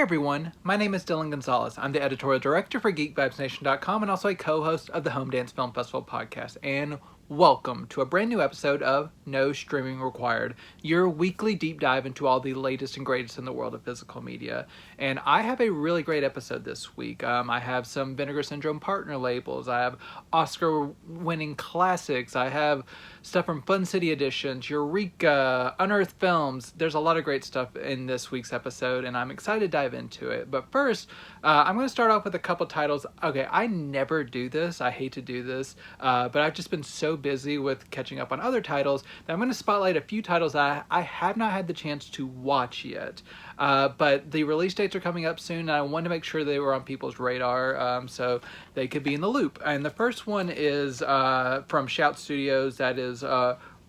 Hey everyone, my name is Dillon Gonzalez. I'm the editorial director for GeekVibesNation.com and also a co-host of the Home Dance Film Festival podcast. And welcome to a brand new episode of No Streaming Required, your weekly deep dive into all the latest and greatest in the world of physical media. And I have a really great episode this week. I have some Vinegar Syndrome partner labels. I have Oscar-winning classics. I have stuff from Fun City Editions, Eureka, Unearthed Films. There's a lot of great stuff in this week's episode, and I'm excited to dive into it. But first, I'm going to start off with a couple titles. Okay, I never do this. I hate to do this, but I've just been so busy with catching up on other titles that I'm going to spotlight a few titles that I have not had the chance to watch yet. But the release dates are coming up soon, and I wanted to make sure they were on people's radar so they could be in the loop. And the first one is from Shout Studios. That is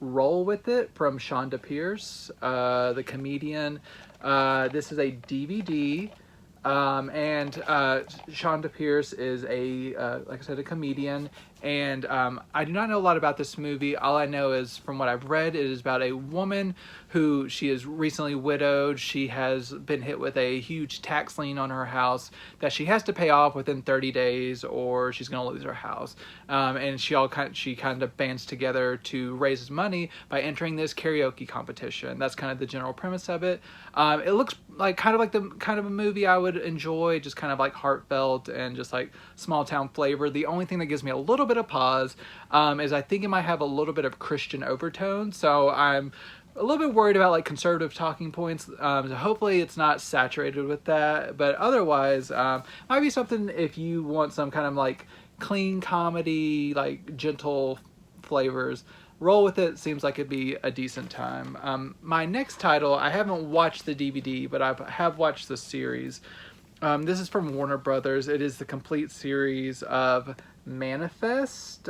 Roll With It from Shonda Pierce, the comedian. This is a DVD. And Shonda Pierce is like I said, a comedian, and I do not know a lot about this movie. All I know is from what I've read, it is about a woman who she is recently widowed. She has been hit with a huge tax lien on her house that she has to pay off within 30 days or she's going to lose her house. And she kind of bands together to raise money by entering this karaoke competition. That's kind of the general premise of it. It looks like kind of a movie I would enjoy, just kind of like heartfelt and just like small town flavor. The only thing that gives me a little bit of pause is I think it might have a little bit of Christian overtone, so I'm a little bit worried about like conservative talking points. So hopefully it's not saturated with that, but otherwise might be something if you want some kind of like clean comedy, like gentle flavors. Roll With It seems like it'd be a decent time. My next title, I haven't watched the DVD, but I have watched the series. This is from Warner Brothers. It is the complete series of Manifest,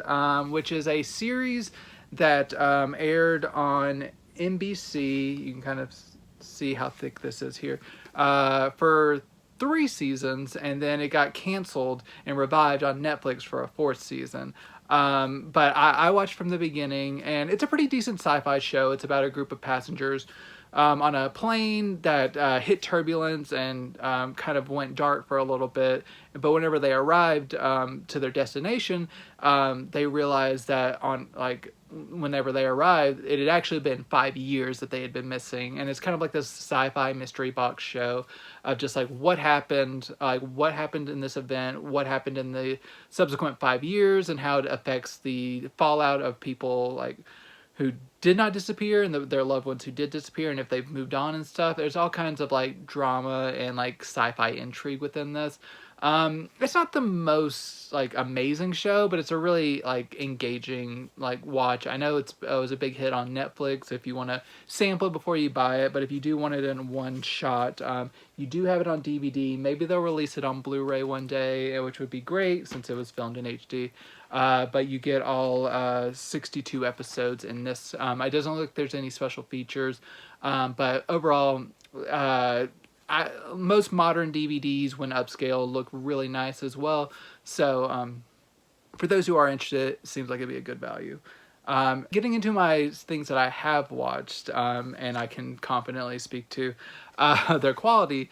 which is a series that aired on NBC. You can kind of see how thick this is here. For 3 seasons, and then it got canceled and revived on Netflix for a 4th season. But I watched from the beginning, and it's a pretty decent sci-fi show. It's about a group of passengers on a plane that hit turbulence and kind of went dark for a little bit. But whenever they arrived to their destination, they realized that whenever they arrived, it had actually been 5 years that they had been missing. And it's kind of like this sci-fi mystery box show of just like what happened in this event, what happened in the subsequent 5 years, and how it affects the fallout of people like who did not disappear and their loved ones who did disappear, and if they've moved on and stuff. There's all kinds of like drama and like sci-fi intrigue within this. It's not the most like amazing show, but it's a really like engaging like watch. I know it was a big hit on Netflix if you want to sample it before you buy it, but if you do want it in one shot, you do have it on DVD. Maybe they'll release it on Blu-ray one day, which would be great since it was filmed in HD. But you get all 62 episodes in this. It doesn't look like there's any special features, but overall, most modern DVDs, when upscale, look really nice as well. So for those who are interested, it seems like it'd be a good value. Getting into my things that I have watched, and I can confidently speak to their quality,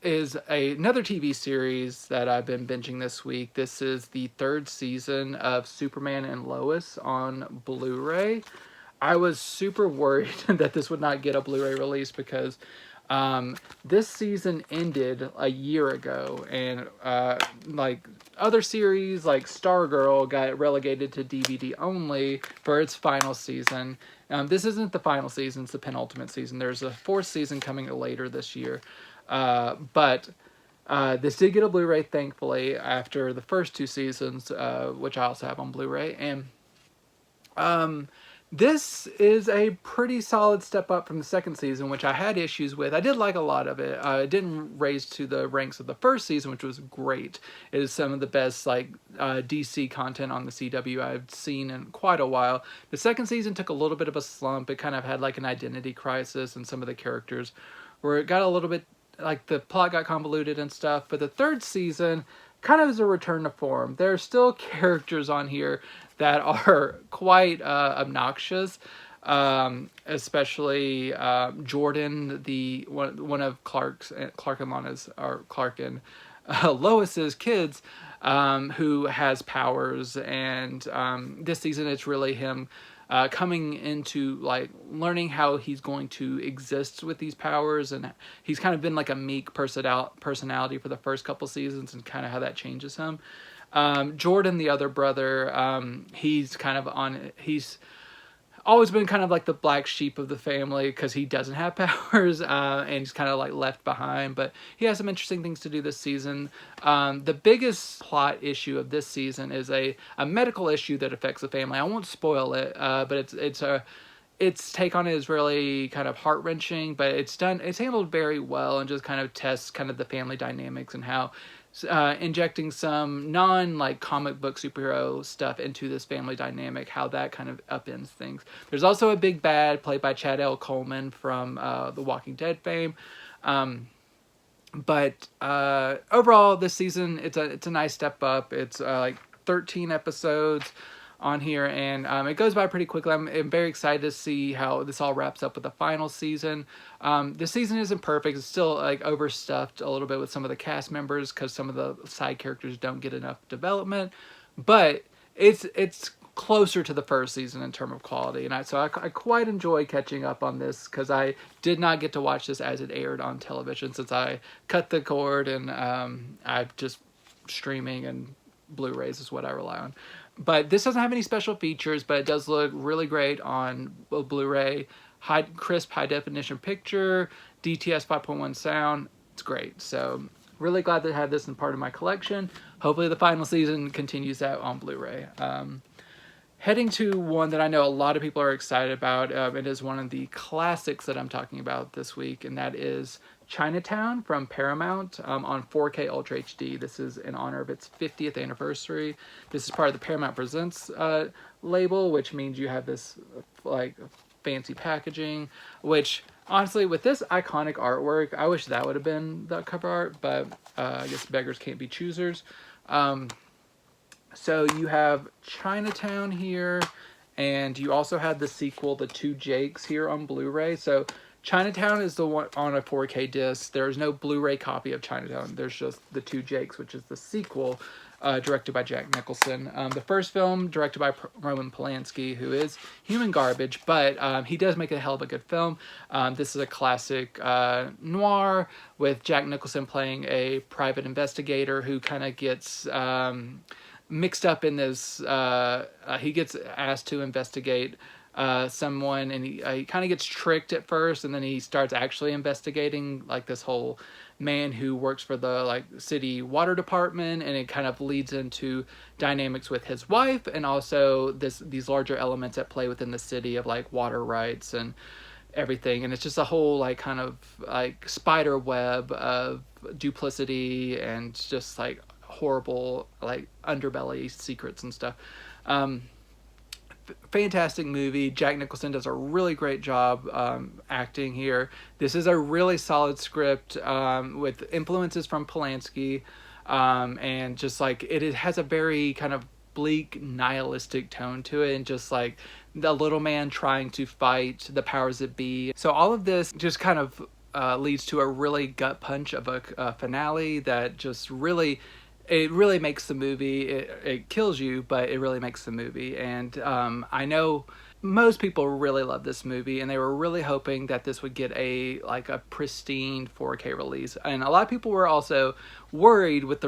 is another TV series that I've been binging this week. This is the 3rd season of Superman and Lois on Blu-ray. I was super worried that this would not get a Blu-ray release because this season ended a year ago, and like other series like Stargirl got relegated to DVD only for its final season. This isn't the final season, it's the penultimate season. There's a 4th season coming later this year. But this did get a Blu-ray, thankfully, after the first 2 seasons, which I also have on Blu-ray. And this is a pretty solid step up from the 2nd season, which I had issues with. I did like a lot of it. It didn't raise to the ranks of the 1st season, which was great. It is some of the best DC content on the CW I've seen in quite a while. The 2nd season took a little bit of a slump. It kind of had like an identity crisis, and some of the characters where it got a little bit like the plot got convoluted and stuff. But the 3rd season kind of is a return to form. There are still characters on here that are quite obnoxious, especially Jordan, the one of Clark and Lana's, or Clark and Lois's kids, who has powers, and this season it's really him coming into like learning how he's going to exist with these powers, and he's kind of been like a meek personality for the first couple seasons, and kind of how that changes him. Jordan, the other brother, he's always been kind of like the black sheep of the family because he doesn't have powers, and he's kind of like left behind, but he has some interesting things to do this season. The biggest plot issue of this season is a medical issue that affects the family. I won't spoil it, but its take on it is really kind of heart-wrenching, but it's handled very well, and just kind of tests kind of the family dynamics and how injecting some like comic book superhero stuff into this family dynamic, how that kind of upends things. There's also a big bad played by Chad L. Coleman from the Walking Dead fame. But overall, this season it's a nice step up. It's like 13 episodes on here, and it goes by pretty quickly. I'm very excited to see how this all wraps up with the final season. The season isn't perfect. It's still like overstuffed a little bit with some of the cast members because some of the side characters don't get enough development, but it's closer to the first season in terms of quality, and I quite enjoy catching up on this because I did not get to watch this as it aired on television, since I cut the cord, and I just streaming and Blu-rays is what I rely on. But this doesn't have any special features, but it does look really great on Blu-ray. Crisp, high-definition picture, DTS 5.1 sound. It's great. So really glad to have this in part of my collection. Hopefully the final season continues that on Blu-ray. Heading to one that I know a lot of people are excited about. It is one of the classics that I'm talking about this week, and that is Chinatown from Paramount on 4K Ultra HD. This is in honor of its 50th anniversary. This is part of the Paramount Presents label, which means you have this like fancy packaging, which honestly, with this iconic artwork, I wish that would have been the cover art, but I guess beggars can't be choosers. So you have Chinatown here, and you also had the sequel, The Two Jakes, here on Blu-ray. So Chinatown is the one on a 4K disc. There's no Blu-ray copy of Chinatown. There's just The Two Jakes, which is the sequel, directed by Jack Nicholson. The first film, directed by Roman Polanski, who is human garbage, but he does make a hell of a good film. This is a classic noir with Jack Nicholson playing a private investigator who kind of gets mixed up in this. He gets asked to investigate someone, and he kind of gets tricked at first, and then he starts actually investigating like this whole man who works for the like city water department, and it kind of leads into dynamics with his wife, and also these larger elements at play within the city of like water rights and everything. And it's just a whole like kind of like spider web of duplicity and just like horrible like underbelly secrets and stuff. Fantastic movie. Jack Nicholson does a really great job acting here. This is a really solid script with influences from Polanski, and just like it has a very kind of bleak, nihilistic tone to it, and just like the little man trying to fight the powers that be. So all of this just kind of leads to a really gut punch of a finale that just really makes the movie. It kills you, but it really makes the movie. And I know most people really love this movie, and they were really hoping that this would get a pristine 4K release. And a lot of people were also worried with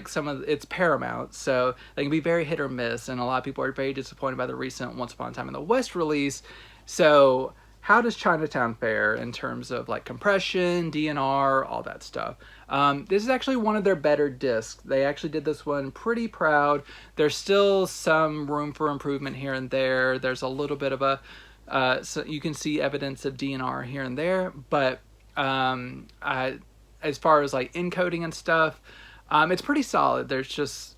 some of it's Paramount, so they can be very hit or miss. And a lot of people are very disappointed by the recent Once Upon a Time in the West release. So how does Chinatown fare in terms of like compression, DNR, all that stuff? This is actually one of their better discs. They actually did this one pretty proud. There's still some room for improvement here and there. There's a little bit of so you can see evidence of DNR here and there, but as far as like encoding and stuff, it's pretty solid. There's just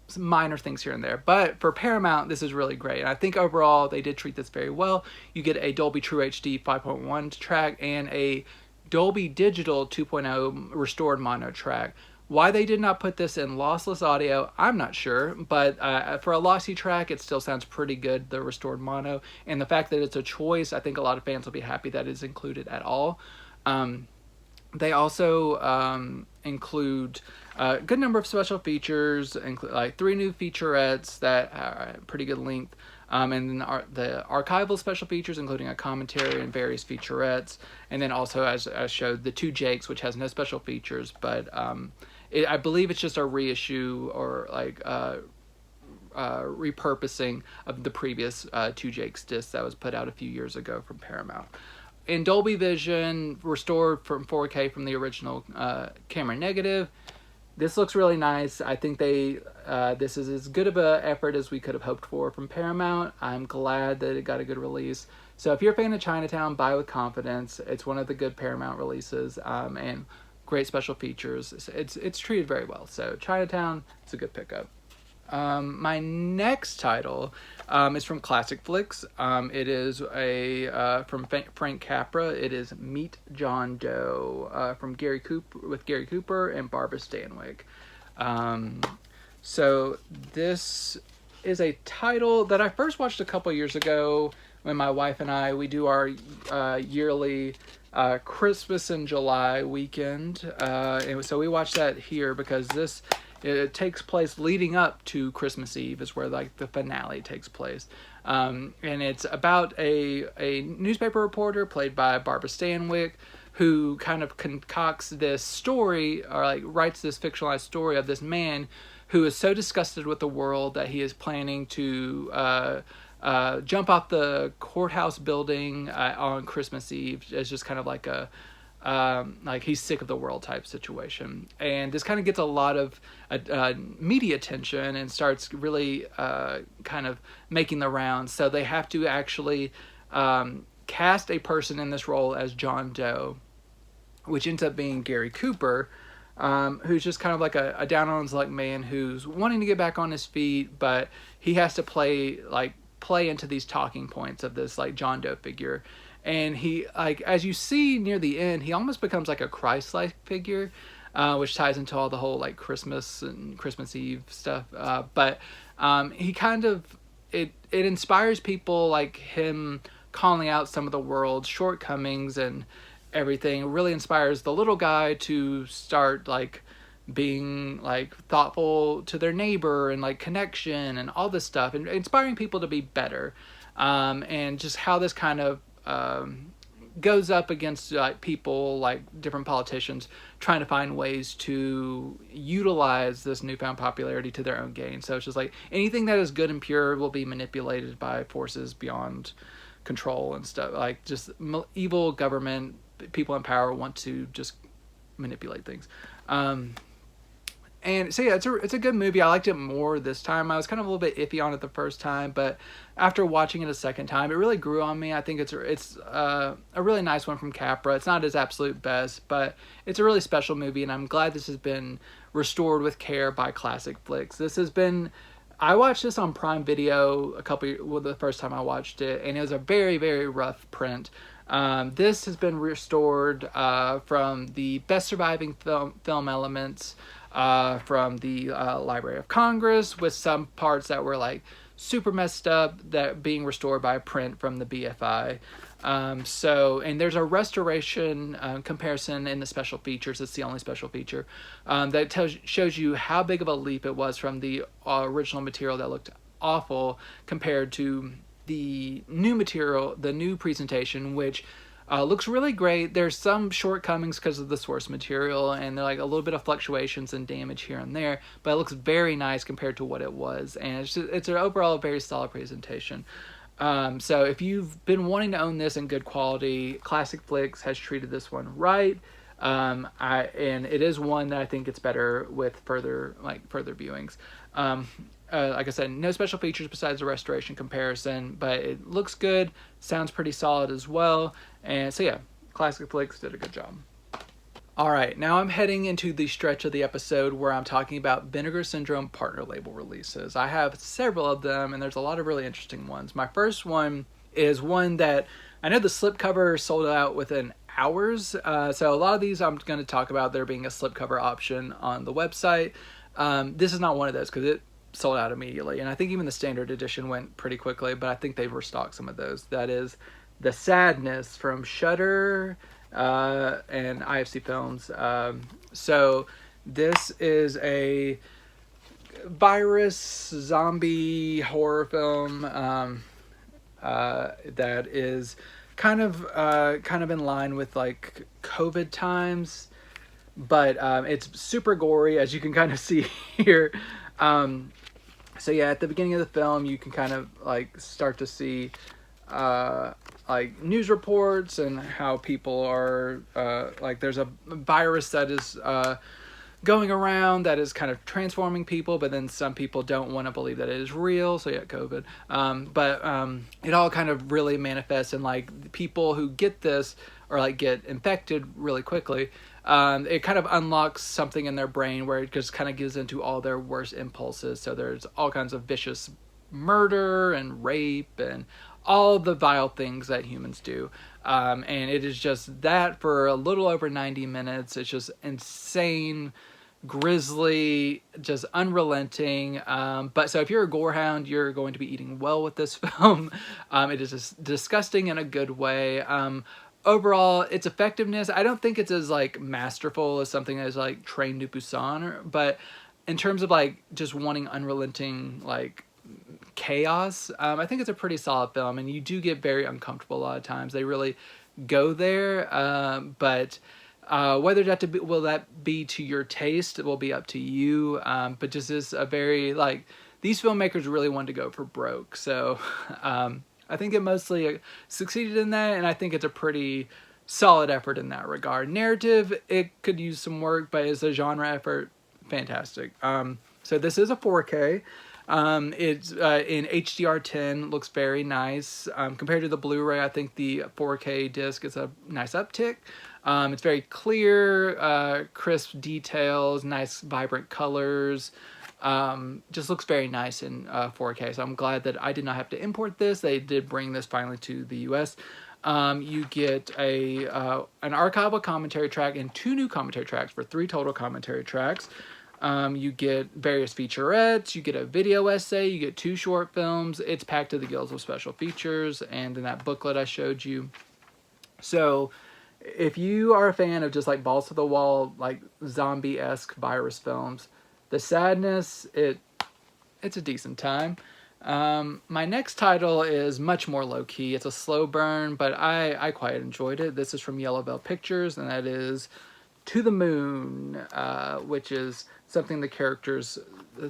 some minor things here and there, but for Paramount, this is really great. And I think overall they did treat this very well. You get a Dolby True HD 5.1 track and a Dolby Digital 2.0 restored mono track, Why they did not put this in lossless audio, I'm not sure, but for a lossy track, it still sounds pretty good, the restored mono. And the fact that it's a choice, I think a lot of fans will be happy that it's included at all. They also include a good number of special features, like 3 new featurettes that are pretty good length. And then the archival special features, including a commentary and various featurettes. And then also, as I showed, the 2 Jakes, which has no special features, but I believe it's just a reissue or like repurposing of the previous 2 Jakes disc that was put out a few years ago from Paramount. In Dolby Vision, restored from 4K from the original camera negative. This looks really nice. I think this is as good of an effort as we could have hoped for from Paramount. I'm glad that it got a good release. So if you're a fan of Chinatown, buy with confidence. It's one of the good Paramount releases, and great special features. It's treated very well. So Chinatown, it's a good pickup. My next title is from Classic Flicks. It is from Frank Capra. It is Meet John Doe with Gary Cooper and Barbara Stanwyck. So this is a title that I first watched a couple years ago when my wife and we do our yearly Christmas in July weekend. And so we watched that here because it takes place leading up to Christmas Eve is where like the finale takes place. And it's about a newspaper reporter played by Barbara Stanwyck who kind of concocts this story or like writes this fictionalized story of this man who is so disgusted with the world that he is planning to jump off the courthouse building on Christmas Eve. It's just kind of like like he's sick of the world type situation. And this kind of gets a lot of media attention and starts really kind of making the rounds. So they have to actually cast a person in this role as John Doe, which ends up being Gary Cooper, who's just kind of like a down on his luck man who's wanting to get back on his feet, but he has to play into these talking points of this like John Doe figure. And he, like, as you see near the end, he almost becomes like a Christ-like figure, which ties into all the whole like Christmas and Christmas Eve stuff. But he kind of, it inspires people like him calling out some of the world's shortcomings and everything. It really inspires the little guy to start like being like thoughtful to their neighbor and like connection and all this stuff, and inspiring people to be better. And just how this kind of goes up against like people like different politicians trying to find ways to utilize this newfound popularity to their own gain. So it's just like anything that is good and pure will be manipulated by forces beyond control and stuff, like just evil government people in power want to just manipulate things. And so yeah, it's a good movie. I liked it more this time. I was kind of a little bit iffy on it the first time, but after watching it a second time, it really grew on me. I think it's a really nice one from Capra. It's not his absolute best, but it's a really special movie, and I'm glad this has been restored with care by Classic Flicks. I watched this on Prime Video the first time I watched it, and it was a very, very rough print. This has been restored from the best surviving film elements from the Library of Congress, with some parts that were like super messed up that being restored by a print from the BFI. And there's a restoration comparison in the special features. It's the only special feature that shows you how big of a leap it was from the original material that looked awful compared to the new material, the new presentation, which looks really great. There's some shortcomings because of the source material, and they're like a little bit of fluctuations and damage here and there, but it looks very nice compared to what it was, and it's an overall very solid presentation. So if you've been wanting to own this in good quality, Classic Flicks has treated this one right. And it is one that I think gets better with further viewings. Like I said, no special features besides the restoration comparison, but it looks good, sounds pretty solid as well. And so yeah, Classic Flicks did a good job. Alright, now I'm heading into the stretch of the episode where I'm talking about Vinegar Syndrome partner label releases. I have several of them, and there's a lot of really interesting ones. My first one is one that I know the slipcover sold out within hours. So a lot of these I'm going to talk about there being a slipcover option on the website. This is not one of those because it sold out immediately, and I think even the standard edition went pretty quickly, but I think they've restocked some of those. That is The Sadness from Shudder and IFC Films. So this is a virus zombie horror film that is kind of in line with like COVID times, but it's super gory, as you can kind of see here. So yeah, at the beginning of the film, you can kind of like start to see like news reports and how people are like there's a virus that is going around that is kind of transforming people, but then some people don't want to believe that it is real. So yeah, COVID. But it all kind of really manifests in like people who get this or like get infected really quickly. It kind of unlocks something in their brain where it just kind of gives into all their worst impulses. So there's all kinds of vicious murder and rape and all the vile things that humans do. And it is just that for a little over 90 minutes. It's just insane, grisly, just unrelenting. But so if you're a gorehound, you're going to be eating well with this film. It is just disgusting in a good way. Overall, its effectiveness, I don't think it's as like masterful as something as like Train to Busan, but in terms of like just wanting unrelenting like chaos, I think it's a pretty solid film, and you do get very uncomfortable a lot of times. They really go there, but whether will that be to your taste, it will be up to you. But just is a very like these filmmakers really wanted to go for broke, so I think it mostly succeeded in that, and I think it's a pretty solid effort in that regard. Narrative, it could use some work, but as a genre effort, fantastic. So this is a 4K. It's in HDR10, looks very nice. Compared to the Blu-ray, I think the 4K disc is a nice uptick. It's very clear, crisp details, nice vibrant colors. Just looks very nice in 4K. So I'm glad that I did not have to import this. They did bring this finally to the US. You get an archival commentary track and 2 new commentary tracks for 3 total commentary tracks. You get various featurettes, you get a video essay, you get 2 short films. It's packed to the gills with special features and in that booklet I showed you. So if you are a fan of just like balls to the wall, like zombie-esque virus films, The Sadness, it's a decent time. My next title is much more low-key. It's a slow burn, but I quite enjoyed it. This is from Yellow Bell Pictures, and that is To the Moon, which is something the characters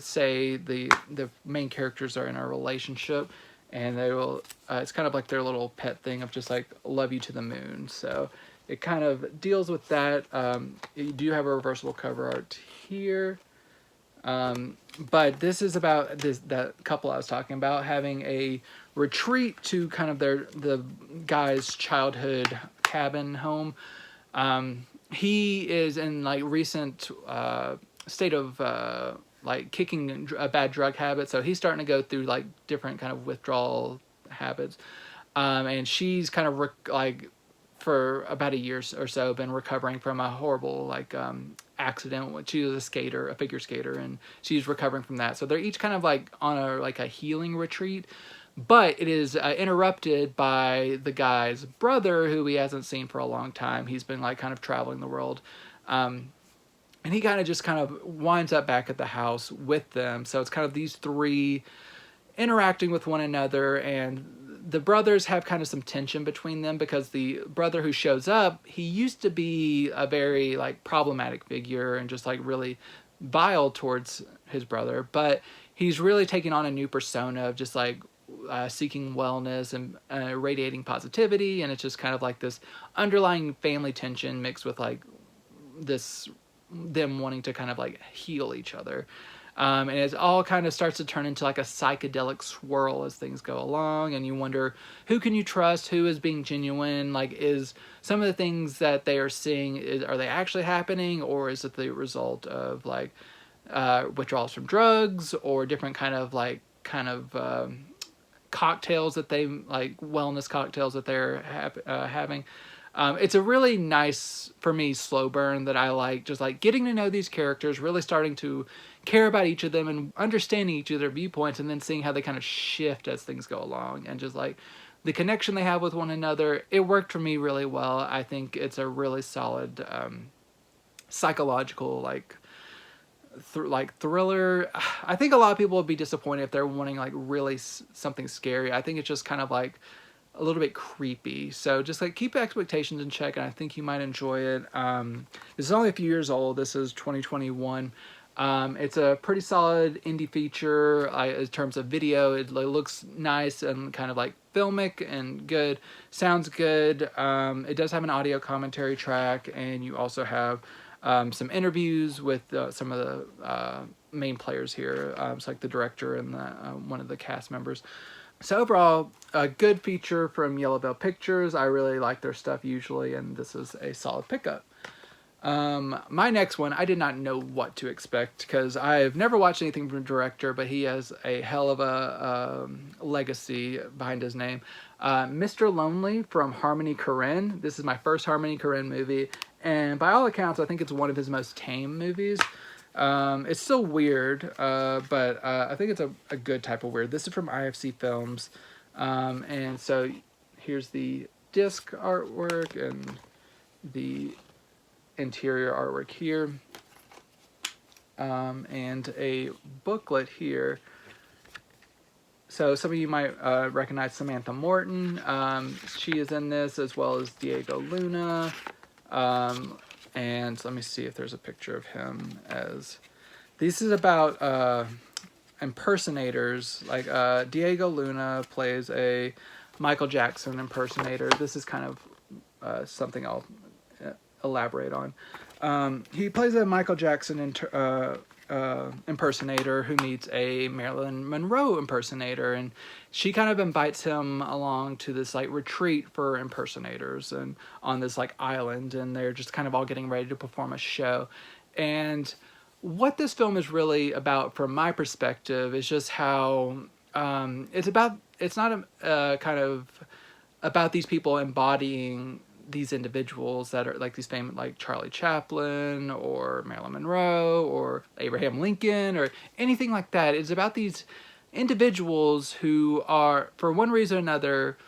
say. The main characters are in a relationship, and they will it's kind of like their little pet thing of just like love you to the moon. So it kind of deals with that. You do have a reversible cover art here, but this is about that couple I was talking about having a retreat to kind of the guy's childhood cabin home. He is in like recent state of like kicking a bad drug habit, so he's starting to go through like different kind of withdrawal habits, and she's kind of like for about a year or so been recovering from a horrible like accident. She was a figure skater, and she's recovering from that. So they're each kind of like on a healing retreat. But it is interrupted by the guy's brother, who he hasn't seen for a long time. He's been like kind of traveling the world. And he kind of winds up back at the house with them. So it's kind of these 3 interacting with one another. And the brothers have kind of some tension between them because the brother who shows up, he used to be a very like problematic figure and just like really vile towards his brother. But he's really taking on a new persona of just like seeking wellness and radiating positivity, and it's just kind of like this underlying family tension mixed with like them wanting to kind of like heal each other, and it all kind of starts to turn into like a psychedelic swirl as things go along, and you wonder who can you trust, who is being genuine, like is some of the things that they are seeing, are they actually happening, or is it the result of like withdrawals from drugs or different kind of cocktails that they like, wellness cocktails that they're having. It's a really nice, for me, slow burn that I like, just like getting to know these characters, really starting to care about each of them and understanding each of their viewpoints, and then seeing how they kind of shift as things go along, and just like the connection they have with one another. It worked for me really well. I think it's a really solid psychological thriller. I think a lot of people would be disappointed if they're wanting like really something scary. I think it's just kind of like a little bit creepy. So just like keep expectations in check, and I think you might enjoy it. This is only a few years old. This is 2021. It's a pretty solid indie feature in terms of video. It looks nice and kind of like filmic and good. Sounds good. It does have an audio commentary track, and you also have some interviews with some of the main players here. It's like the director and one of the cast members. So overall, a good feature from Yellow Veil Pictures. I really like their stuff usually, and this is a solid pickup. My next one, I did not know what to expect because I've never watched anything from the director, but he has a hell of a legacy behind his name. Mr. Lonely from Harmony Korine. This is my first Harmony Korine movie, and by all accounts, I think it's one of his most tame movies. It's still weird, but I think it's a good type of weird. This is from IFC Films, and so here's the disc artwork and the interior artwork here, and a booklet here. So some of you might recognize Samantha Morton. She is in this, as well as Diego Luna. And let me see if there's a picture of him. As this is about impersonators. Like Diego Luna plays a Michael Jackson impersonator. This is kind of something I'll elaborate on. He plays a Michael Jackson impersonator who meets a Marilyn Monroe impersonator, and she kind of invites him along to this like retreat for impersonators and on this like island, and they're just kind of all getting ready to perform a show. And what this film is really about from my perspective is just how it's not a kind of about these people embodying these individuals that are like these famous, like Charlie Chaplin or Marilyn Monroe or Abraham Lincoln or anything like that. It's about these individuals who are, for one reason or another,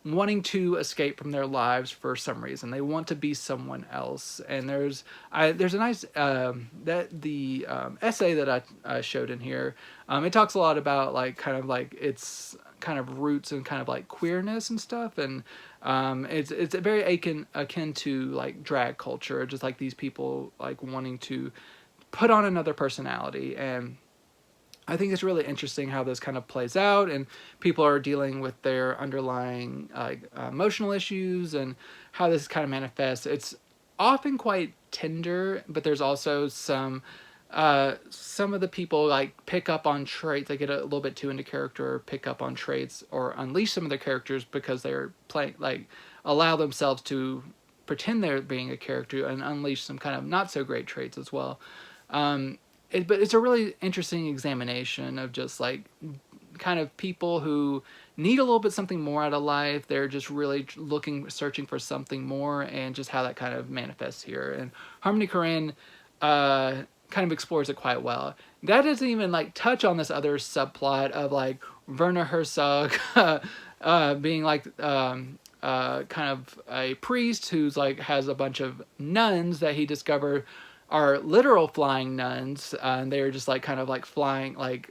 wanting to escape from their lives for some reason. They want to be someone else. And there's a nice essay that I showed in here. It talks a lot about like kind of like its kind of roots and kind of like queerness and stuff, and it's very akin to like drag culture, just like these people like wanting to put on another personality. And I think it's really interesting how this kind of plays out, and people are dealing with their underlying emotional issues and how this kind of manifests. It's often quite tender, but there's also some of the people like pick up on traits. They get a little bit too into character, or pick up on traits, or unleash some of their characters because they're playing, like allow themselves to pretend they're being a character and unleash some kind of not so great traits as well. But it's a really interesting examination of just like kind of people who need a little bit something more out of life. They're just really searching for something more, and just how that kind of manifests here. And Harmony Korine kind of explores it quite well. That doesn't even like touch on this other subplot of like Werner Herzog being like kind of a priest who's like has a bunch of nuns that he discovered are literal flying nuns, and they're just like kind of like flying, like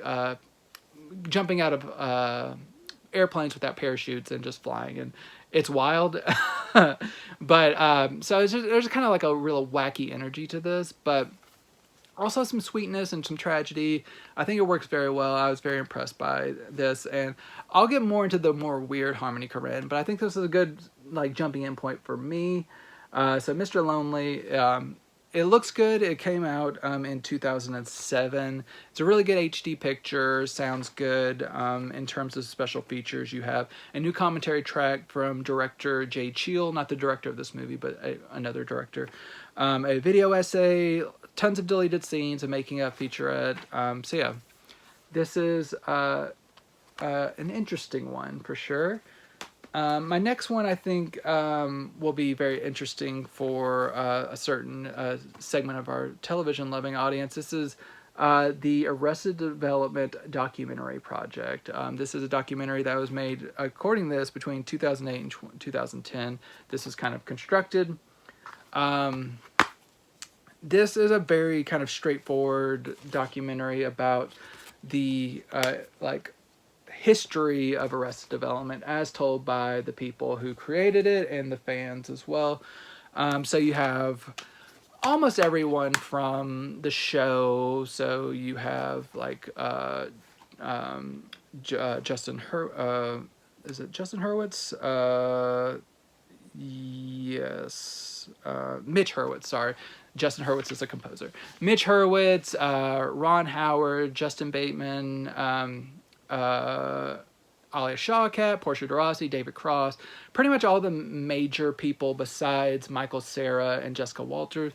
jumping out of airplanes without parachutes and just flying, and it's wild. But so there's kind of like a real wacky energy to this, but also some sweetness and some tragedy. I think it works very well. I was very impressed by this, and I'll get more into the more weird Harmony Korine, but I think this is a good like jumping in point for me. So Mr. Lonely, it looks good. It came out in 2007. It's a really good HD picture. Sounds good. In terms of special features, you have a new commentary track from director Jay Cheel, not the director of this movie, but another director. A video essay, tons of deleted scenes, a making of featurette. So yeah, this is an interesting one for sure. My next one, I think, will be very interesting for a certain segment of our television-loving audience. This is the Arrested Development documentary project. This is a documentary that was made, according to this, between 2008 and 2010. This is kind of constructed. This is a very kind of straightforward documentary about the history of Arrested Development as told by the people who created it and the fans as well. So you have almost everyone from the show. So you have like Justin is it Justin Hurwitz? Yes. Mitch Hurwitz, sorry. Justin Hurwitz is a composer. Mitch Hurwitz, Ron Howard, Justin Bateman, Alia Shawkat, Portia de Rossi, David Cross, pretty much all the major people besides Michael Cera and Jessica Walters.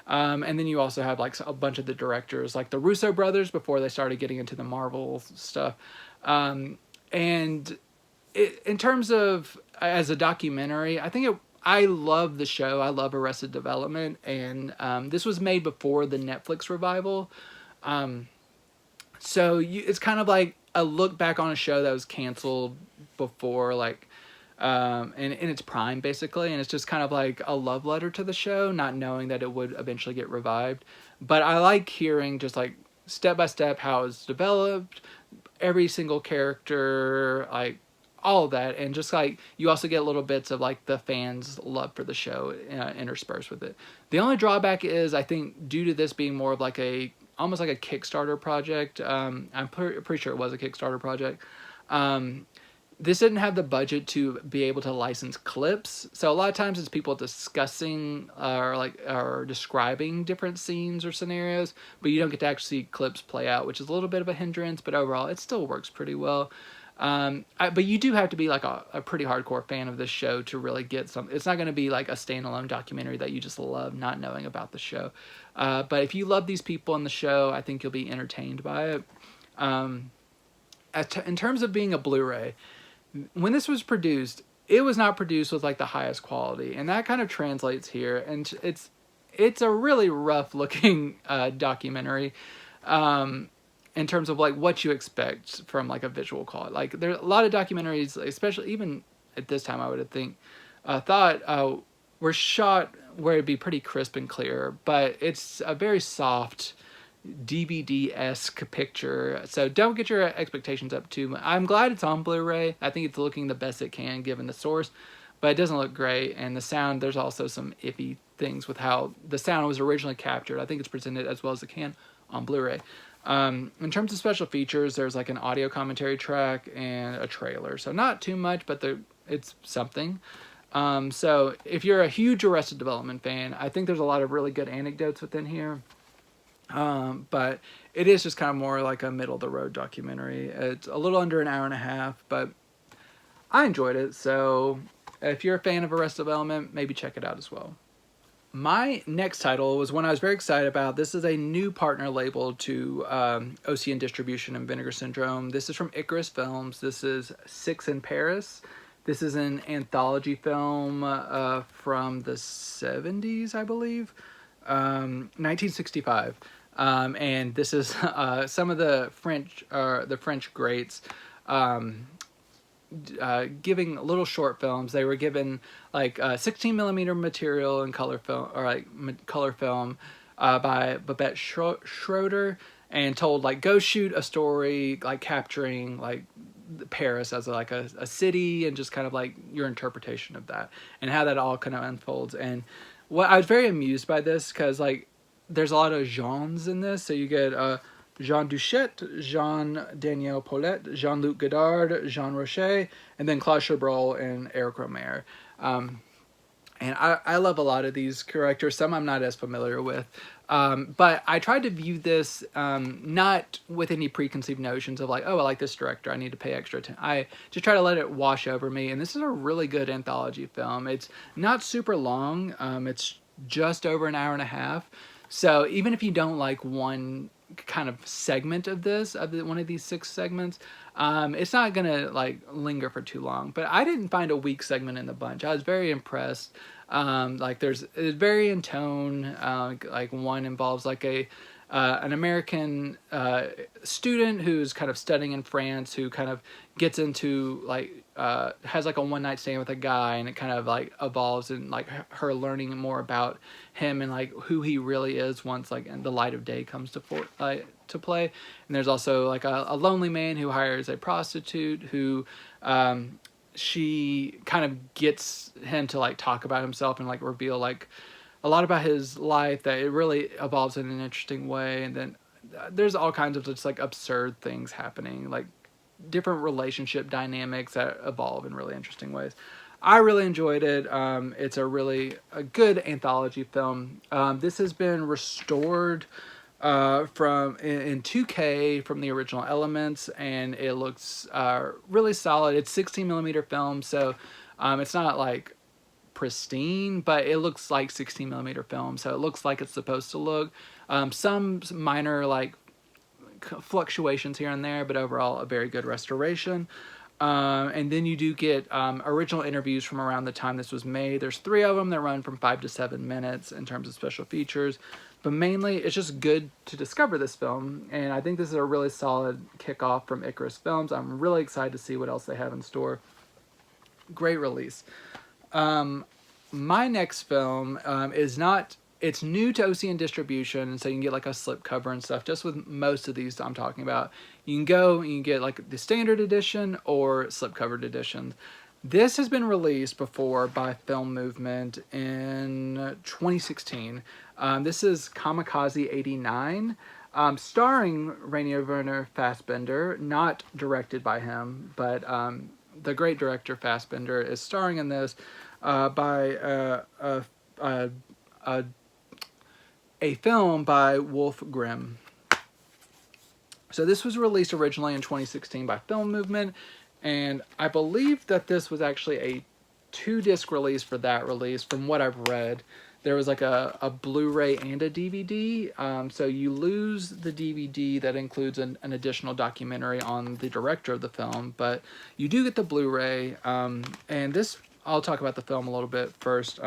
And then you also have like a bunch of the directors, like the Russo brothers before they started getting into the Marvel stuff. And in terms of as a documentary, I love the show. I love Arrested Development, and this was made before the Netflix revival. So it's kind of like a look back on a show that was canceled before, like, in its prime, basically. And it's just kind of like a love letter to the show, not knowing that it would eventually get revived. But I like hearing just like step by step how it's developed, every single character, like all of that. And just like you also get little bits of like the fans' love for the show interspersed with it. The only drawback is, I think, due to this being more of like almost like a Kickstarter project. I'm pretty sure it was a Kickstarter project. This didn't have the budget to be able to license clips. So a lot of times it's people discussing or describing different scenes or scenarios, but you don't get to actually see clips play out, which is a little bit of a hindrance, but overall it still works pretty well. But you do have to be like a pretty hardcore fan of this show to really get some. It's not going to be like a standalone documentary that you just love not knowing about the show. But if you love these people in the show, I think you'll be entertained by it. In terms of being a Blu-ray, when this was produced, it was not produced with like the highest quality, and that kind of translates here. And it's a really rough looking documentary. In terms of like what you expect from like a visual quality. Like there are a lot of documentaries, especially even at this time, I would have thought were shot where it'd be pretty crisp and clear, but it's a very soft DVD-esque picture. So don't get your expectations up too much. I'm glad it's on Blu-ray. I think it's looking the best it can given the source, but it doesn't look great. And the sound, there's also some iffy things with how the sound was originally captured. I think it's presented as well as it can on Blu-ray. In terms of special features, there's like an audio commentary track and a trailer. So not too much, but it's something. So if you're a huge Arrested Development fan, I think there's a lot of really good anecdotes within here. But it is just kind of more like a middle of the road documentary. It's a little under an hour and a half, but I enjoyed it. So if you're a fan of Arrested Development, maybe check it out as well. My next title was one I was very excited about. This is a new partner label to OCN Distribution and Vinegar Syndrome. This is from Icarus Films. This is Six in Paris. This is an anthology film from the 70s, I believe, 1965. And this is some of the French greats giving little short films. They were given like 16 millimeter material in color film, or like color film by Babette Schroeder, and told like go shoot a story like capturing like Paris as like a city, and just kind of like your interpretation of that and how that all kind of unfolds. And what I was very amused by this, because like there's a lot of Jeans in this. So you get Jean Duchette, Jean-Daniel Paulette, Jean-Luc Godard, Jean Rocher, and then Claude Chabrol and Eric Rohmer. And I love a lot of these characters. Some I'm not as familiar with. But I tried to view this not with any preconceived notions of like, oh, I like this director, I need to pay extra attention. I just try to let it wash over me. And this is a really good anthology film. It's not super long. It's just over an hour and a half. So even if you don't like one kind of segment of this, one of these 6 segments. It's not gonna like linger for too long, but I didn't find a weak segment in the bunch. I was very impressed. Like it's very in tone. Like one involves like an American student who's kind of studying in France, who kind of gets into like has like a one night stand with a guy, and it kind of like evolves in like her learning more about him and like who he really is once like the light of day comes to play. And there's also like a lonely man who hires a prostitute who she kind of gets him to like talk about himself and like reveal like a lot about his life, that it really evolves in an interesting way. And then there's all kinds of just like absurd things happening, like different relationship dynamics that evolve in really interesting ways. I really enjoyed it. It's a good anthology film. This has been restored from in 2K from the original elements, and it looks really solid. It's 16 millimeter film, so it's not like pristine, but it looks like 16 millimeter film, so it looks like it's supposed to look. Some minor like fluctuations here and there, but overall a very good restoration. And then you do get original interviews from around the time this was made. There's 3 of them that run from 5 to 7 minutes in terms of special features, but mainly it's just good to discover this film, and I think this is a really solid kickoff from Icarus Films. I'm really excited to see what else they have in store. Great release. My next film is not, it's new to OCN distribution, and so you can get like a slipcover and stuff. Just with most of these I'm talking about, you can go and you can get like the standard edition or slipcovered editions. This has been released before by Film Movement in 2016. This is Kamikaze 89, starring Rainier Werner Fassbinder, not directed by him, but the great director Fassbinder is starring in this by a film by Wolf Grimm. So this was released originally in 2016 by Film Movement, and I believe that this was actually a 2-disc release for that release. From what I've read, there was like a Blu-ray and a DVD. So you lose the DVD that includes an additional documentary on the director of the film, but you do get the Blu-ray. And this, I'll talk about the film a little bit first.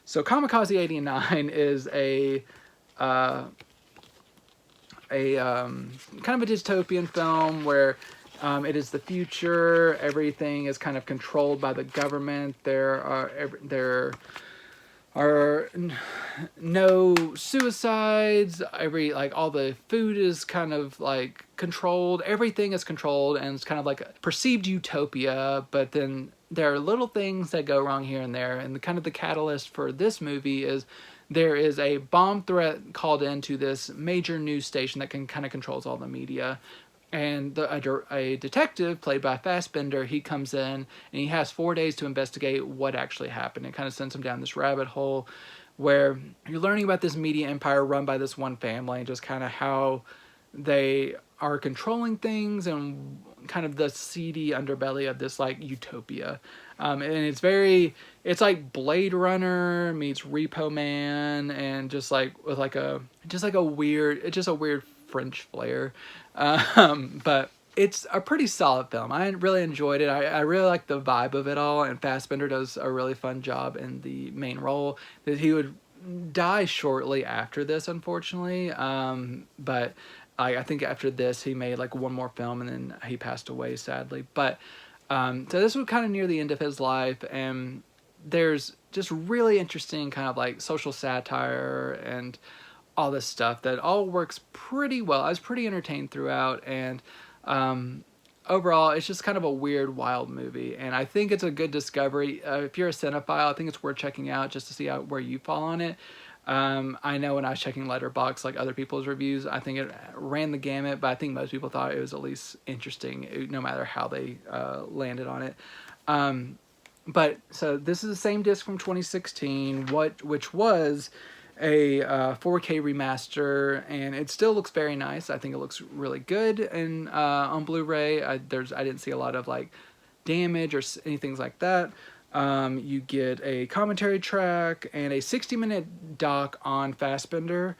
So Kamikaze 89 is a kind of a dystopian film where it is the future. Everything is kind of controlled by the government. There are no suicides. All the food is kind of like controlled. Everything is controlled, and it's kind of like a perceived utopia. But then there are little things that go wrong here and there. And the catalyst for this movie is there is a bomb threat called into this major news station that kind of controls all the media. And a detective played by Fassbinder, he comes in and he has 4 days to investigate what actually happened. It kind of sends him down this rabbit hole where you're learning about this media empire run by this one family, and just kind of how they are controlling things and kind of the seedy underbelly of this like utopia. And it's like Blade Runner meets Repo Man, and just like with like a weird French flair. But it's a pretty solid film. I really enjoyed it. I really like the vibe of it all, and Fassbinder does a really fun job in the main role. That he would die shortly after this, unfortunately. But I think after this he made like one more film, and then he passed away sadly. But so this was kind of near the end of his life, and there's just really interesting kind of like social satire and all this stuff that all works pretty well. I was pretty entertained throughout, and overall it's just kind of a weird, wild movie, and I think it's a good discovery. If you're a cinephile, I think it's worth checking out just to see where you fall on it. I know when I was checking Letterboxd, like other people's reviews, I think it ran the gamut, but I think most people thought it was at least interesting, no matter how they landed on it. But so this is the same disc from 2016, which was a 4K remaster, and it still looks very nice. I think it looks really good and on Blu-ray. I didn't see a lot of like damage or anything like that. You get a commentary track and a 60-minute doc on Fassbinder.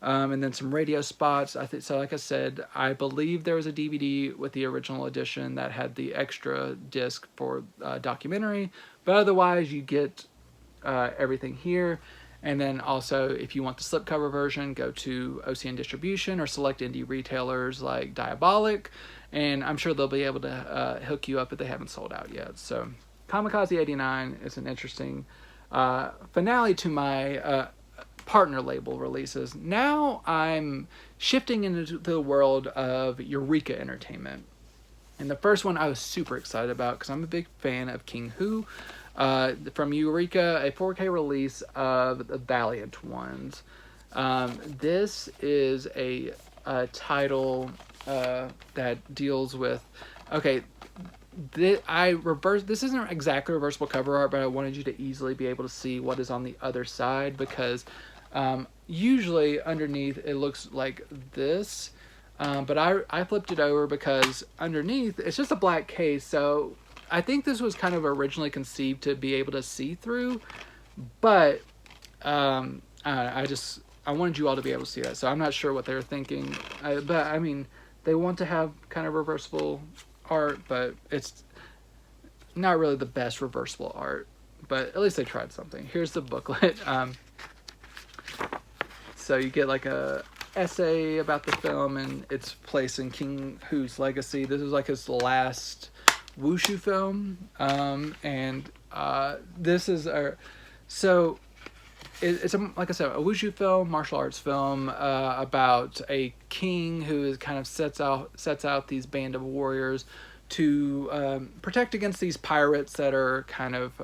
and then some radio spots. I think so. Like I said, I believe there was a DVD with the original edition that had the extra disc for documentary, but otherwise you get everything here. And then also, if you want the slipcover version, go to OCN Distribution or select indie retailers like Diabolic, and I'm sure they'll be able to hook you up if they haven't sold out yet. So Kamikaze 89 is an interesting finale to my partner label releases. Now I'm shifting into the world of Eureka Entertainment. And the first one I was super excited about because I'm a big fan of King Hu. From Eureka, a 4K release of the Valiant Ones. This is a title that deals with... Okay, this isn't exactly reversible cover art, but I wanted you to easily be able to see what is on the other side, because usually underneath it looks like this, but I flipped it over because underneath it's just a black case, so I think this was kind of originally conceived to be able to see through, but I wanted you all to be able to see that, so I'm not sure what they were thinking, but I mean, they want to have kind of reversible art, but it's not really the best reversible art, but at least they tried something. Here's the booklet. So you get like a essay about the film and its place in King Hu's legacy. This is like his last wushu film, and this is it's like I said, a wushu film, martial arts film, about a king who is kind of sets out these band of warriors to protect against these pirates that are kind of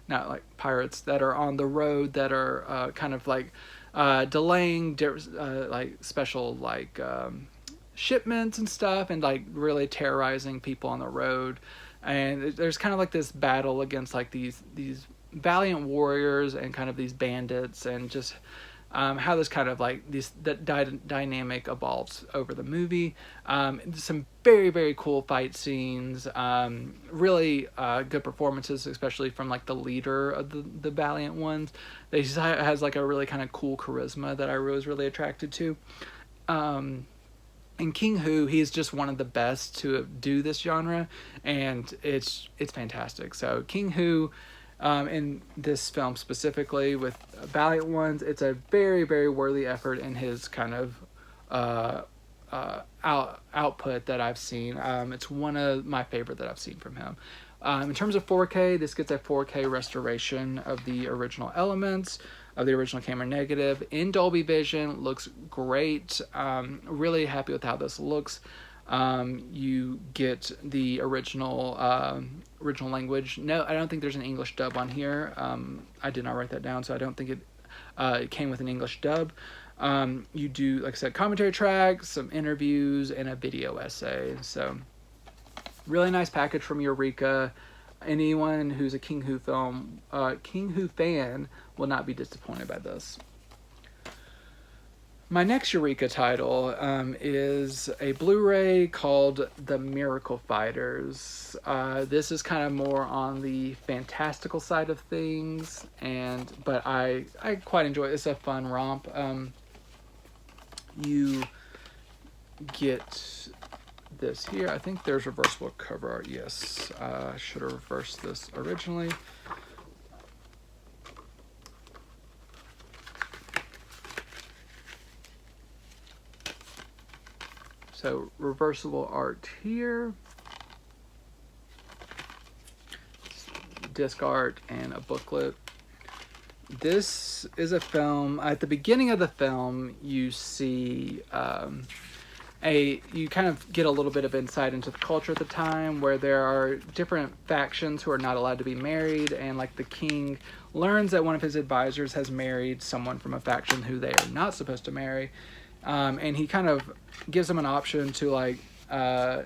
not like pirates that are on the road, that are kind of like delaying like special like shipments and stuff, and like really terrorizing people on the road. And there's kind of like this battle against like these valiant warriors and kind of these bandits, and just how this kind of like that dynamic evolves over the movie. Some very, very cool fight scenes, really good performances, especially from like the leader of the Valiant Ones. He has like a really kind of cool charisma that I was really attracted to. And King Hu, he's just one of the best to do this genre, and it's fantastic. So King Hu, in this film specifically with Valiant Ones, it's a very, very worthy effort in his kind of output that I've seen. It's one of my favorite that I've seen from him. In terms of 4K, this gets a 4K restoration of the original elements of the original camera negative in Dolby Vision. Looks great. Really happy with how this looks. You get the original language. No, I don't think there's an English dub on here. I did not write that down, so I don't think it came with an English dub. You do, like I said, commentary tracks, some interviews, and a video essay. So really nice package from Eureka. Anyone who's a King Hu fan will not be disappointed by this. My next Eureka title is a Blu-ray called The Miracle Fighters. This is kind of more on the fantastical side of things, but I quite enjoy it. It's a fun romp. You get this here. I think there's reversible cover art. Yes, I should have reversed this originally. So reversible art here, disc art, and a booklet. This is a film. At the beginning of the film, you see you kind of get a little bit of insight into the culture at the time, where there are different factions who are not allowed to be married, and like the king learns that one of his advisors has married someone from a faction who they are not supposed to marry. And he kind of gives him an option to like to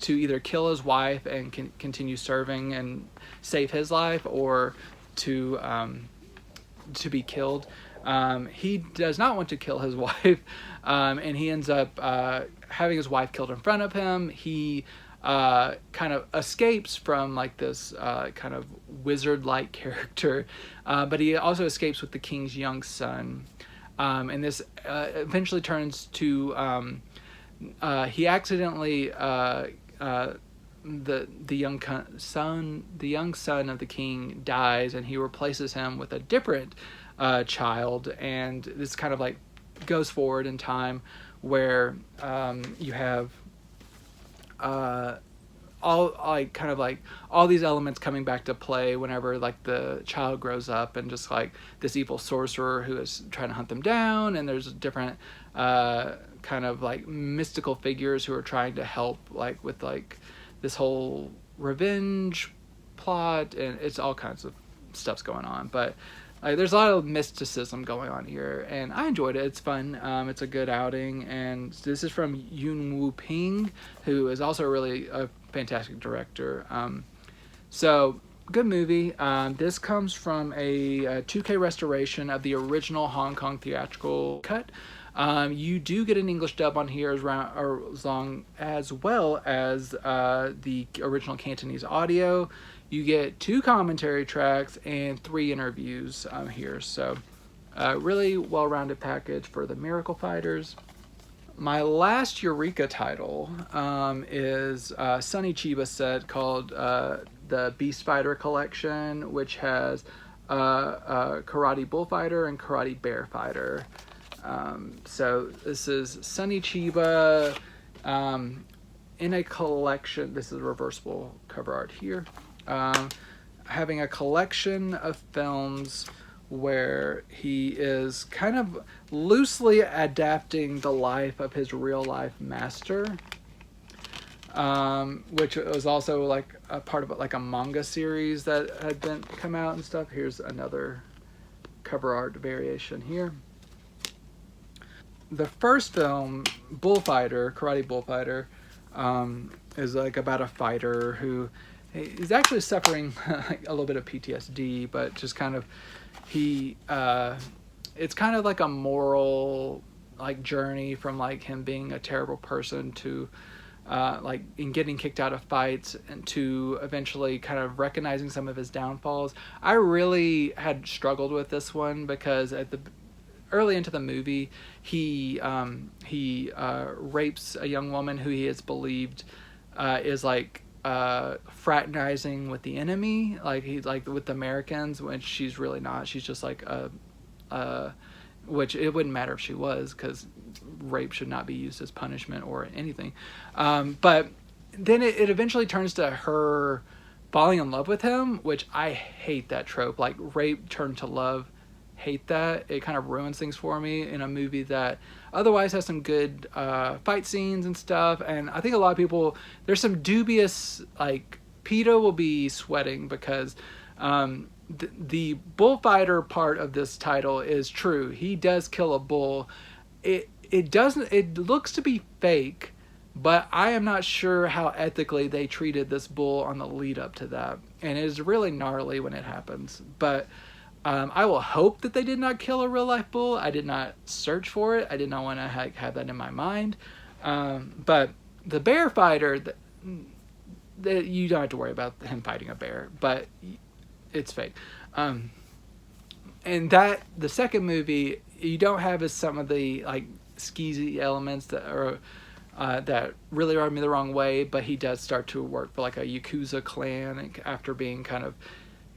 either kill his wife and continue serving and save his life, or to be killed. He does not want to kill his wife, and he ends up having his wife killed in front of him. He kind of escapes from like this kind of wizard-like character, but he also escapes with the king's young son. And this eventually turns to he accidentally the young son of the king dies, and he replaces him with a different child, and this kind of like goes forward in time where you have all these elements coming back to play whenever like the child grows up, and just like this evil sorcerer who is trying to hunt them down, and there's different kind of like mystical figures who are trying to help like with like this whole revenge plot, and it's all kinds of stuff's going on, but there's a lot of mysticism going on here, and I enjoyed it. It's fun. It's a good outing, and this is from Yoon Woo Ping, who is also really a fantastic director. So good movie. This comes from a 2K restoration of the original Hong Kong theatrical cut. You do get an English dub on here as well as the original Cantonese audio. You get 2 commentary tracks and 3 interviews here. So really well-rounded package for the Miracle Fighters. My last Eureka title is Sunny Chiba set called the Beast Fighter Collection, which has Karate Bullfighter and Karate Bear Fighter. So this is Sunny Chiba in a collection. This is reversible cover art here. Having a collection of films where he is kind of loosely adapting the life of his real life master, which was also like a part of like a manga series that had come out and stuff. Here's another cover art variation here. The first film, Bullfighter, Karate Bullfighter, is like about a fighter who he's actually suffering a little bit of PTSD, but just kind of it's kind of like a moral like journey from like him being a terrible person to like in getting kicked out of fights, and to eventually kind of recognizing some of his downfalls. I really had struggled with this one because at the early into the movie, he rapes a young woman who he is believed is like fraternizing with the enemy, like he's like with the Americans, when she's really not. She's just like which it wouldn't matter if she was, because rape should not be used as punishment or anything. But then it eventually turns to her falling in love with him, which I hate that trope, like rape turned to love. Hate that. It kind of ruins things for me in a movie that otherwise has some good fight scenes and stuff. And I think a lot of people, there's some dubious, like PETA will be sweating because the bullfighter part of this title is true. He does kill a bull. It looks to be fake, but I am not sure how ethically they treated this bull on the lead up to that. And it is really gnarly when it happens. But I will hope that they did not kill a real life bull. I did not search for it. I did not want to have that in my mind. But the bear fighter, you don't have to worry about him fighting a bear, but it's fake. And that the second movie, you don't have some of the like skeezy elements that are that really rub me the wrong way. But he does start to work for like a Yakuza clan after being kind of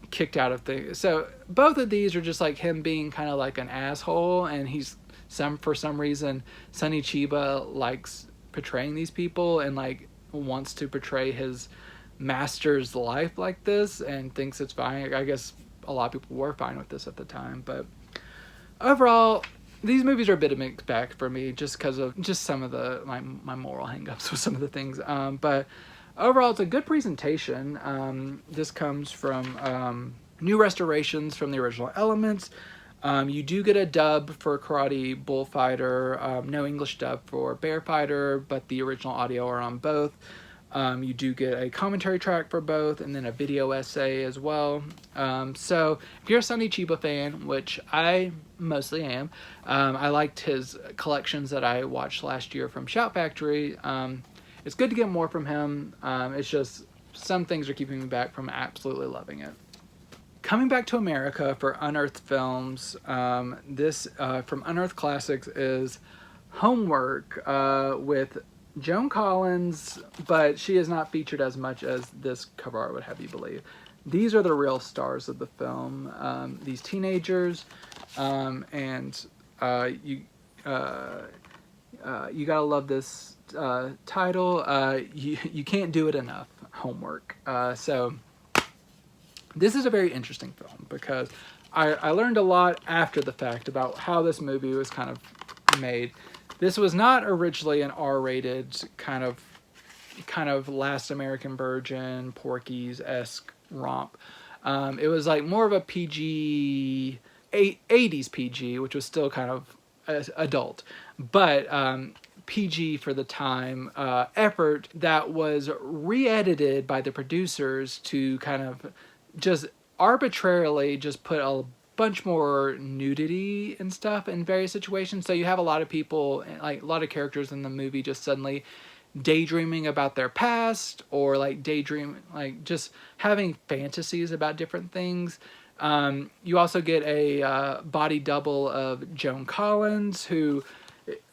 kicked out of things. So both of these are just like him being kind of like an asshole, and for some reason Sunny Chiba likes portraying these people and like wants to portray his master's life like this and thinks it's fine. I guess a lot of people were fine with this at the time, but overall these movies are a bit of a mixed bag for me, just because of just some of the my moral hangups with some of the things. But overall, it's a good presentation. This comes from new restorations from the original elements. You do get a dub for Karate Bullfighter, no English dub for Bear Fighter, but the original audio are on both. You do get a commentary track for both, and then a video essay as well. So if you're a Sunny Chiba fan, which I mostly am, I liked his collections that I watched last year from Shout Factory. It's good to get more from him. It's just some things are keeping me back from absolutely loving it. coming back to America for Unearthed Films. This from Unearthed Classics is Homework with Joan Collins, but she is not featured as much as this cover art would have you believe. These are the real stars of the film. These teenagers, and you gotta love this title. You can't do it enough. Homework. So this is a very interesting film because I learned a lot after the fact about how this movie was kind of made. This was not originally an R-rated kind of Last American Virgin, Porky's-esque romp. It was like more of a PG, 80s PG, which was still kind of adult, but PG for the time effort that was re-edited by the producers to kind of just arbitrarily just put a bunch more nudity and stuff in various situations. So you have a lot of people, like a lot of characters in the movie just suddenly daydreaming about their past, or like just having fantasies about different things. You also get a body double of Joan Collins, who,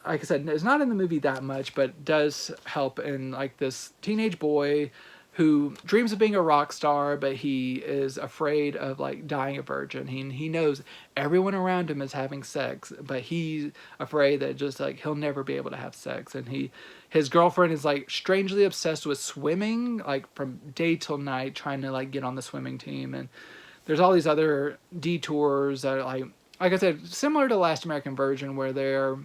like I said, is not in the movie that much, but does help in like this teenage boy who dreams of being a rock star, but he is afraid of like dying a virgin. He knows everyone around him is having sex, but he's afraid that just like he'll never be able to have sex. And his girlfriend is like strangely obsessed with swimming, like from day till night, trying to like get on the swimming team. And there's all these other detours that are like I said, similar to Last American Virgin, where they're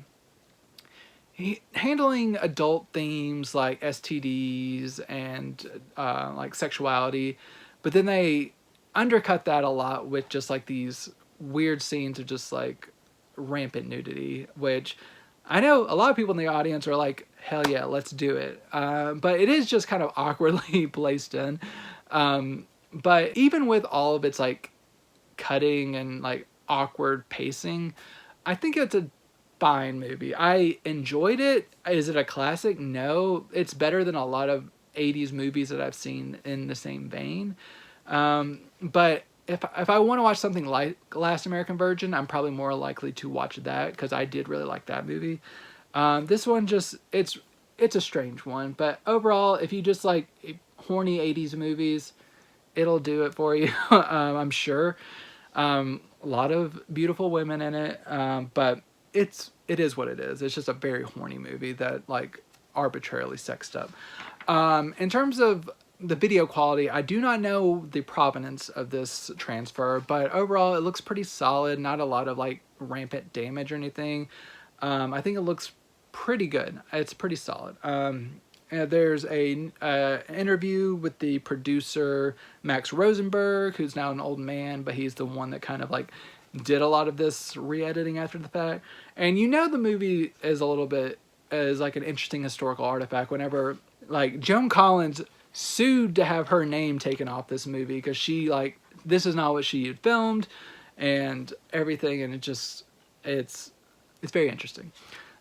handling adult themes like STDs and like sexuality, but then they undercut that a lot with just like these weird scenes of just like rampant nudity, which I know a lot of people in the audience are like, hell yeah, let's do it. But it is just kind of awkwardly placed in. But even with all of its like cutting and like awkward pacing, I think it's a fine movie. I enjoyed it. Is it a classic? No. It's better than a lot of 80s movies that I've seen in the same vein. But if I want to watch something like Last American Virgin, I'm probably more likely to watch that because I did really like that movie. This one just, it's a strange one. But overall, if you just like horny 80s movies, it'll do it for you. I'm sure. A lot of beautiful women in it. But it is what it is. It's just a very horny movie that like arbitrarily sexed up. In terms of the video quality, I do not know the provenance of this transfer, but overall it looks pretty solid. Not a lot of like rampant damage or anything. I think it looks pretty good. It's pretty solid. There's a interview with the producer Max Rosenberg, who's now an old man, but he's the one that kind of like did a lot of this re-editing after the fact. And you know the movie is a little bit is like an interesting historical artifact whenever like Joan Collins sued to have her name taken off this movie because she like this is not what she had filmed and everything, and it's very interesting.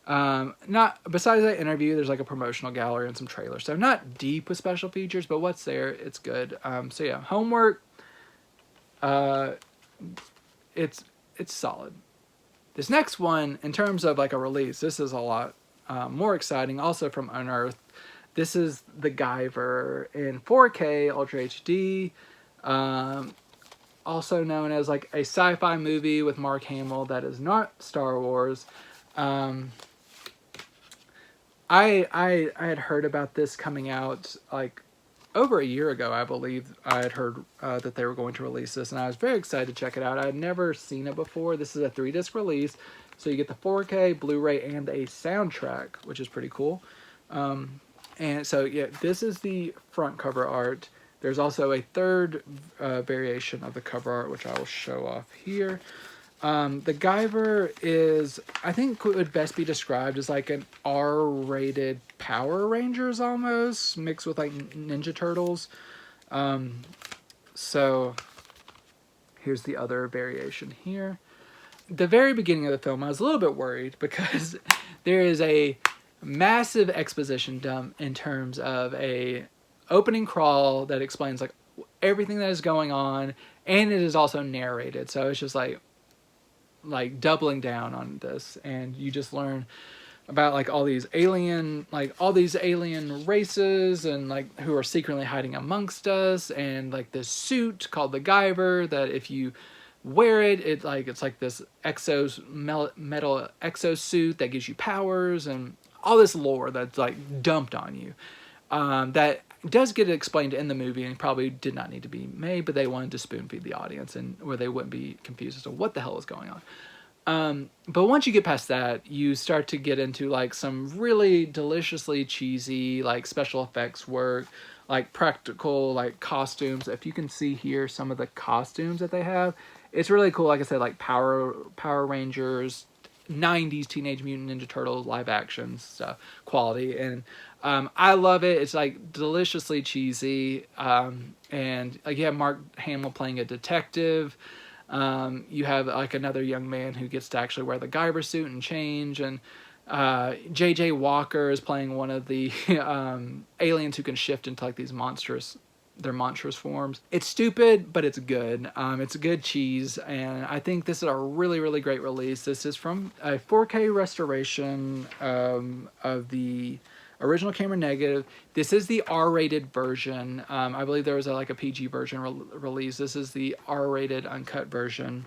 Not besides that interview, there's like a promotional gallery and some trailers, so not deep with special features, but what's there, it's good. So yeah, Homework, it's solid. This next one, in terms of like a release, this is a lot more exciting, also from Unearthed. This is the Guyver in 4K Ultra HD, also known as like a sci-fi movie with Mark Hamill that is not Star Wars. I had heard about this coming out like over a year ago, I believe. I had heard that they were going to release this, and I was very excited to check it out. I had never seen it before. This is a 3-disc release, so you get the 4K, Blu-ray, and a soundtrack, which is pretty cool. And so, yeah, this is the front cover art. There's also a third variation of the cover art, which I will show off here. The Guyver is, I think, would best be described as like an R-rated Power Rangers almost, mixed with like Ninja Turtles. So here's the other variation here. The very beginning of the film, I was a little bit worried because there is a massive exposition dump in terms of a opening crawl that explains like everything that is going on and it is also narrated, so it's just like doubling down on this, and you just learn about like all these alien races, and like who are secretly hiding amongst us, and like this suit called the Guyver that if you wear it, it's like this metal exosuit that gives you powers, and all this lore that's like dumped on you, that does get explained in the movie and probably did not need to be made, but they wanted to spoon feed the audience and where they wouldn't be confused as to what the hell is going on. But once you get past that, you start to get into like some really deliciously cheesy like special effects work, like practical like costumes. If you can see here some of the costumes that they have, it's really cool. Like I said, like Power Rangers, 90s Teenage Mutant Ninja Turtles live action stuff quality, and I love it. It's like deliciously cheesy, and like you have Mark Hamill playing a detective. You have like another young man who gets to actually wear the Guyver suit and change, and J.J. Walker is playing one of the aliens who can shift into like these monstrous forms. It's stupid, but it's good. It's a good cheese, and I think this is a really, really great release. This is from a 4K restoration of the original camera negative. This is the R-rated version. I believe there was a PG version release. This is the R-rated uncut version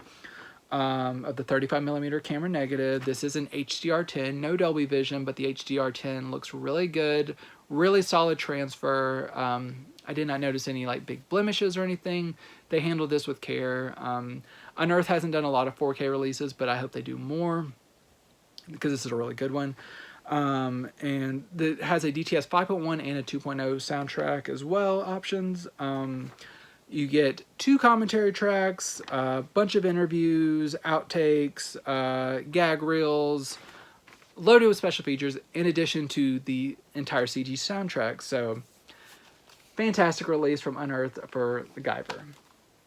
of the 35mm camera negative. This is an HDR10, no Dolby Vision, but the HDR10 looks really good, really solid transfer. I did not notice any like big blemishes or anything. They handled this with care. Unearth hasn't done a lot of 4K releases, but I hope they do more because this is a really good one. And it has a DTS 5.1 and a 2.0 soundtrack as well options. You get 2 commentary tracks, a bunch of interviews, outtakes, gag reels, loaded with special features in addition to the entire CG soundtrack. So fantastic release from Unearth for the Guyver.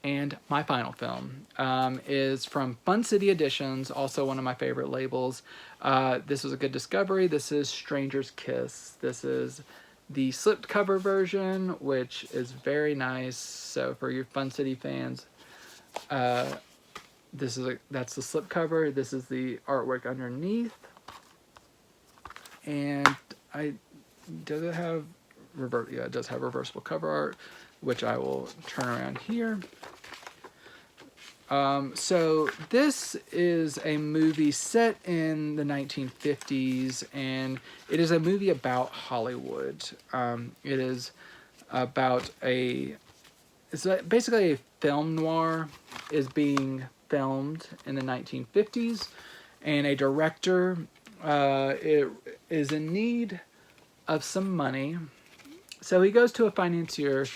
And my final film is from Fun City Editions, also one of my favorite labels. This was a good discovery. This is Stranger's Kiss. This is the slipped cover version, which is very nice. So for your Fun City fans, that's the slip cover. This is the artwork underneath. And does it have yeah, it does have reversible cover art, which I will turn around here. So this is a movie set in the 1950s, and it is a movie about Hollywood. It is about it's basically a film noir is being filmed in the 1950s, and a director is in need of some money. So he goes to a financier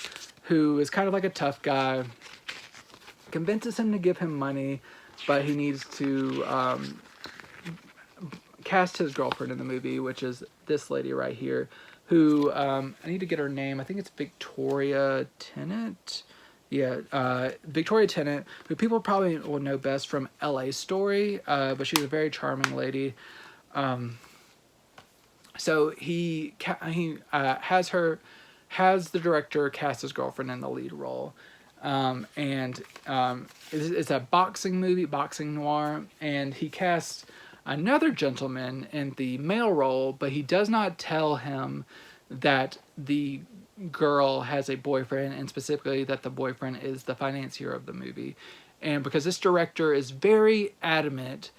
who is kind of like a tough guy, convinces him to give him money, but he needs to cast his girlfriend in the movie, which is this lady right here, who, I need to get her name, I think it's Victoria Tennant. Yeah, Victoria Tennant, who people probably will know best from LA Story, but she's a very charming lady. So he has the director cast his girlfriend in the lead role. It's a boxing movie, boxing noir, and he casts another gentleman in the male role, but he does not tell him that the girl has a boyfriend, and specifically that the boyfriend is the financier of the movie. And because this director is very adamant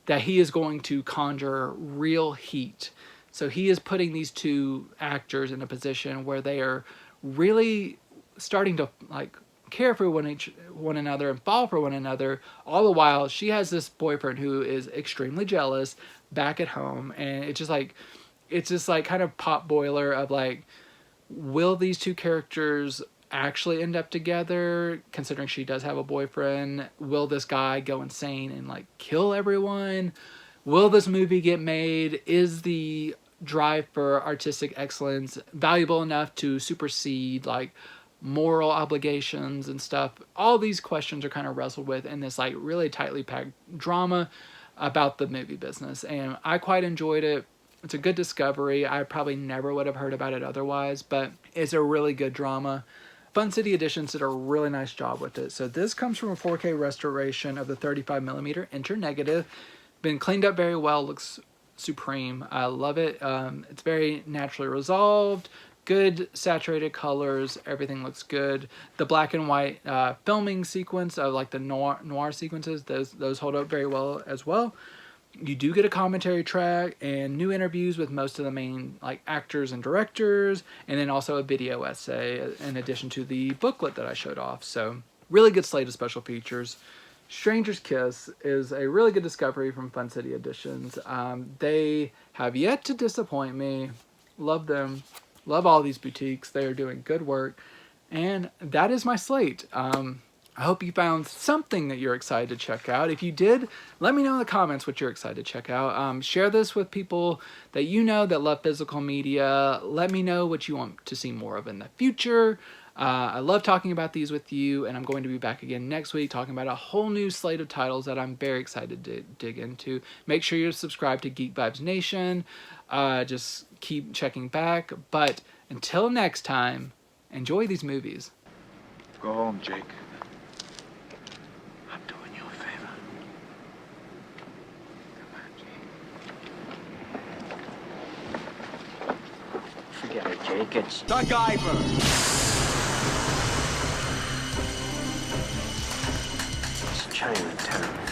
that he is going to conjure real heat, so he is putting these two actors in a position where they are really starting to like care for one another and fall for one another. All the while, she has this boyfriend who is extremely jealous back at home, and it's just like kind of pot boiler of like, will these two characters actually end up together? Considering she does have a boyfriend, will this guy go insane and like kill everyone? Will this movie get made? Is the drive for artistic excellence valuable enough to supersede like moral obligations and stuff? All these questions are kind of wrestled with in this like really tightly packed drama about the movie business, and I quite enjoyed it. It's a good discovery. I probably never would have heard about it otherwise, but it's a really good drama. Fun City Editions did a really nice job with it. So this comes from a 4K restoration of the 35mm Inter Negative. Been cleaned up very well, looks supreme. I love it. It's very naturally resolved, good saturated colors, everything looks good. The black and white filming sequence of like the noir sequences, those hold up very well as well. You do get a commentary track and new interviews with most of the main like actors and directors, and then also a video essay in addition to the booklet that I showed off. So really good slate of special features. Stranger's Kiss is a really good discovery from Fun City Editions. They have yet to disappoint me. Love them. Love all these boutiques. They are doing good work. And that is my slate. I hope you found something that you're excited to check out. If you did, let me know in the comments what you're excited to check out. Share this with people that you know that love physical media. Let me know what you want to see more of in the future. I love talking about these with you, and I'm going to be back again next week talking about a whole new slate of titles that I'm very excited to dig into. Make sure you're subscribed to Geek Vibes Nation. Just keep checking back. But until next time, enjoy these movies. Go home, Jake. I'm doing you a favor. Come on, Jake. Forget it, Jake. It's the Guyver. It's Chinatown.